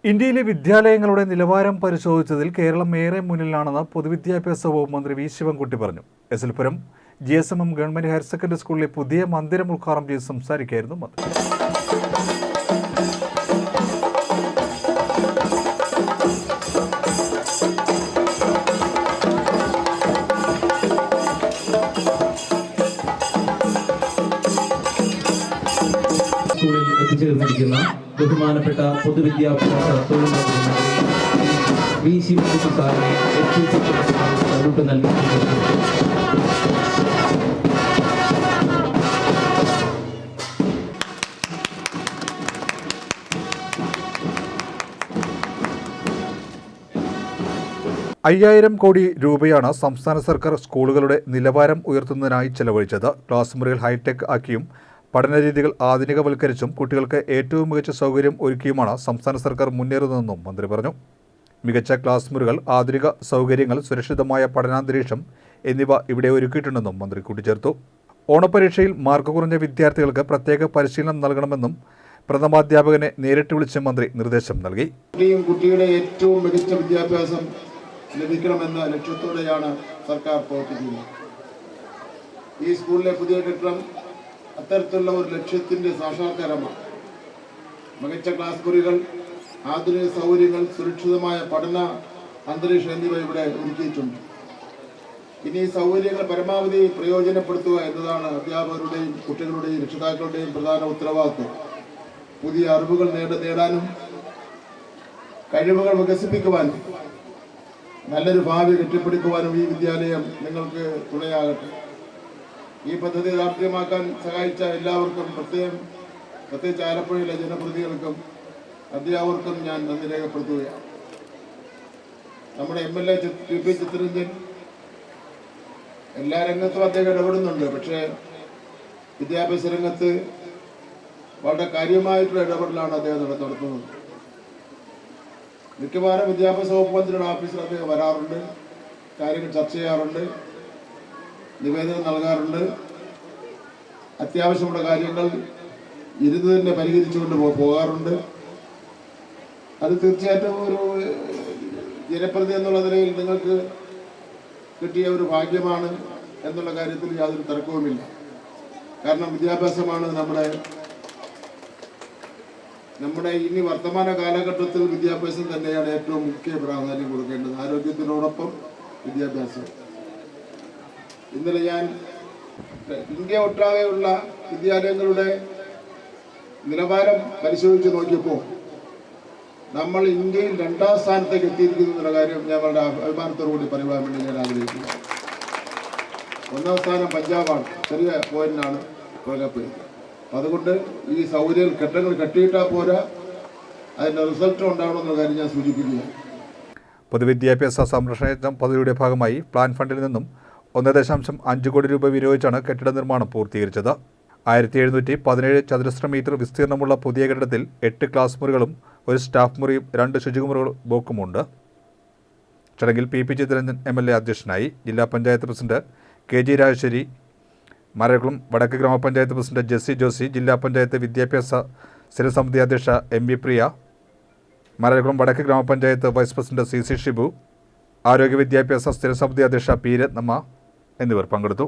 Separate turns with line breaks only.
ഇന്ത്യയിലെ വിദ്യാലയങ്ങളുടെ നിലവാരം പരിശോധിച്ചതിൽ കേരളം ഏറെ മുന്നിലാണെന്ന് പൊതുവിദ്യാഭ്യാസ വകുപ്പ് മന്ത്രി വി ശിവൻകുട്ടി പറഞ്ഞു. SL Puram GSMM government higher secondary സ്കൂളിലെ പുതിയ മന്ദിരം ഉദ്ഘാടനം ചെയ്ത് സംസാരിക്കുകയായിരുന്നു മന്ത്രി.
സ്കൂളിൽ എത്തിച്ചേർന്നിരിക്കുന്ന ബഹുമാനപ്പെട്ട പൊതുവിദ്യാഭ്യാസ തൊഴിൽ മന്ത്രി വി ശിവൻകുട്ടി സാറിനെ സല്യൂട്ട് നൽകി.
₹5000 കോടി രൂപയാണ് സംസ്ഥാന സർക്കാർ സ്കൂളുകളുടെ നിലവാരം ഉയർത്തുന്നതിനായി ചെലവഴിച്ചത്. ക്ലാസ് മുറികൾ ഹൈടെക് ആക്കിയും പഠനരീതികൾ ആധുനികവൽക്കരിച്ചും കുട്ടികൾക്ക് ഏറ്റവും മികച്ച സൗകര്യം ഒരുക്കിയുമാണ് സംസ്ഥാന സർക്കാർ മുന്നേറുന്നതെന്നും മന്ത്രി പറഞ്ഞു. മികച്ച ക്ലാസ് മുറികൾ, ആധുനിക സൗകര്യങ്ങൾ, സുരക്ഷിതമായ പഠനാന്തരീക്ഷം എന്നിവ ഇവിടെ ഒരുക്കിയിട്ടുണ്ടെന്നും മന്ത്രി കൂട്ടിച്ചേർത്തു. ഓണപരീക്ഷയിൽ മാർക്ക് കുറഞ്ഞ വിദ്യാർത്ഥികൾക്ക് പ്രത്യേക പരിശീലനം നൽകണമെന്നും പ്രഥമാധ്യാപകനെ നേരിട്ട് വിളിച്ച് മന്ത്രി നിർദ്ദേശം നൽകി.
കുട്ടിയുടെ ഏറ്റവും മികച്ച വിദ്യാഭ്യാസം ലഭിക്കണമെന്ന ലക്ഷ്യത്തോടെയാണ് സർക്കാർ പ്രവർത്തിക്കുന്നത്. ഈ സ്കൂളിലെ പുതിയ കെട്ടിടം അത്തരത്തിലുള്ള ഒരു ലക്ഷ്യത്തിന്റെ സാക്ഷാത്കാരമാണ്. മികച്ച ക്ലാസ് മുറികൾ, ആധുനിക സൗകര്യങ്ങൾ, സുരക്ഷിതമായ പഠന അന്തരീക്ഷം എന്നിവ ഇവിടെ ഒരുക്കിയിട്ടുണ്ട്. ഇനി ഈ സൗകര്യങ്ങൾ പരമാവധി പ്രയോജനപ്പെടുത്തുക എന്നതാണ് അധ്യാപകരുടെയും കുട്ടികളുടെയും രക്ഷിതാക്കളുടെയും പ്രധാന ഉത്തരവാദിത്വം. പുതിയ അറിവുകൾ നേടാനും കഴിവുകൾ വികസിപ്പിക്കുവാനും നല്ലൊരു ഭാവി കെട്ടിപ്പടുക്കുവാനും ഈ വിദ്യാലയം നിങ്ങൾക്ക് തുണയാകട്ടെ. ഈ പദ്ധതി യാഥാർത്ഥ്യമാക്കാൻ സഹായിച്ച എല്ലാവർക്കും പ്രത്യേകിച്ച് ആലപ്പുഴയിലെ ജനപ്രതിനിധികൾക്കും അധ്യാപകർക്കും ഞാൻ നന്ദി രേഖപ്പെടുത്തുകയാണ്. നമ്മുടെ MLA TP ചിത്തരഞ്ജൻ എല്ലാ രംഗത്തും അദ്ദേഹം ഇടപെടുന്നുണ്ട്. പക്ഷേ വിദ്യാഭ്യാസ രംഗത്ത് വളരെ കാര്യമായിട്ടുള്ള ഇടപെടലാണ് അദ്ദേഹം നടത്തുന്നത്. മിക്കവാറും വിദ്യാഭ്യാസ വകുപ്പ് മന്ത്രിയുടെ ഓഫീസിൽ അദ്ദേഹം വരാറുണ്ട്, കാര്യങ്ങൾ ചർച്ച ചെയ്യാറുണ്ട്, നിവേദനം നൽകാറുണ്ട്. അത്യാവശ്യമുള്ള കാര്യങ്ങൾ ഇരുന്ന് തന്നെ പരിഹരിച്ചുകൊണ്ട് പോകാറുണ്ട്. അത് തീർച്ചയായിട്ടും ഒരു ജനപ്രതിനിധി എന്നുള്ള നിലയിൽ നിങ്ങൾക്ക് കിട്ടിയ ഒരു ഭാഗ്യമാണ് എന്നുള്ള കാര്യത്തിൽ യാതൊരു തർക്കവുമില്ല. കാരണം വിദ്യാഭ്യാസമാണ് നമ്മുടെ ഇനി വർത്തമാന കാലഘട്ടത്തിൽ വിദ്യാഭ്യാസം തന്നെയാണ് ഏറ്റവും മുഖ്യ പ്രാധാന്യം കൊടുക്കേണ്ടത്. ആരോഗ്യത്തിനോടൊപ്പം വിദ്യാഭ്യാസം. ഇന്നലെ ഞാൻ ഇന്ത്യ ഒട്ടാകെയുള്ള വിദ്യാലയങ്ങളുടെ നിലവാരം പരിശോധിച്ച് നോക്കിയപ്പോൾ നമ്മൾ ഇന്ത്യയിൽ 2ാം സ്ഥാനത്തേക്ക് എത്തിയിരിക്കുന്നു എന്നുള്ള കാര്യം ഞാൻ വളരെ അഭിമാനത്തോടുകൂടി പറയുവാൻ വേണ്ടി ഞാൻ ആഗ്രഹിക്കുന്നു. 1ാം സ്ഥാനം പഞ്ചാബാണ്, ചെറിയ പോയിന്റാണ് പുറകെ. അതുകൊണ്ട് ഈ കെട്ടിടങ്ങൾ കെട്ടിയിട്ടാൽ പോരാ, അതിൻ്റെ റിസൾട്ട് ഉണ്ടാവണമെന്നുള്ള കാര്യം ഞാൻ സൂചിപ്പിക്കുകയാണ്.
പൊതുവിദ്യാഭ്യാസ സംരക്ഷണ പദ്ധതിയുടെ ഭാഗമായി പ്ലാൻ ഫണ്ടിൽ നിന്നും 1.5 കോടി രൂപ വിനിയോഗിച്ചാണ് കെട്ടിട നിർമ്മാണം പൂർത്തീകരിച്ചത്. 1717 ചതുരശ്ര മീറ്റർ വിസ്തീർണമുള്ള പുതിയ കെട്ടിടത്തിൽ 8 ക്ലാസ് മുറികളും 1 സ്റ്റാഫ് മുറിയും 2 ശുചിമുറികൾ ബ്ലോക്കുമുണ്ട്. ചടങ്ങിൽ PP ചിത്തരഞ്ജൻ MLA അധ്യക്ഷനായി. ജില്ലാ പഞ്ചായത്ത് പ്രസിഡന്റ് KG രാജശ്ശേരി, മരകുളം വടക്ക് ഗ്രാമപഞ്ചായത്ത് പ്രസിഡന്റ് ജെസ്സി ജോസി, ജില്ലാ പഞ്ചായത്ത് വിദ്യാഭ്യാസ സ്ഥിരസമിതി അധ്യക്ഷ MV പ്രിയ, മരകുളം വടക്ക് ഗ്രാമപഞ്ചായത്ത് വൈസ് പ്രസിഡന്റ് CC ഷിബു, ആരോഗ്യ വിദ്യാഭ്യാസ സ്ഥിരസമിതി അധ്യക്ഷ P രത്നമ്മ എന്നിവർ പങ്കെടുത്തു.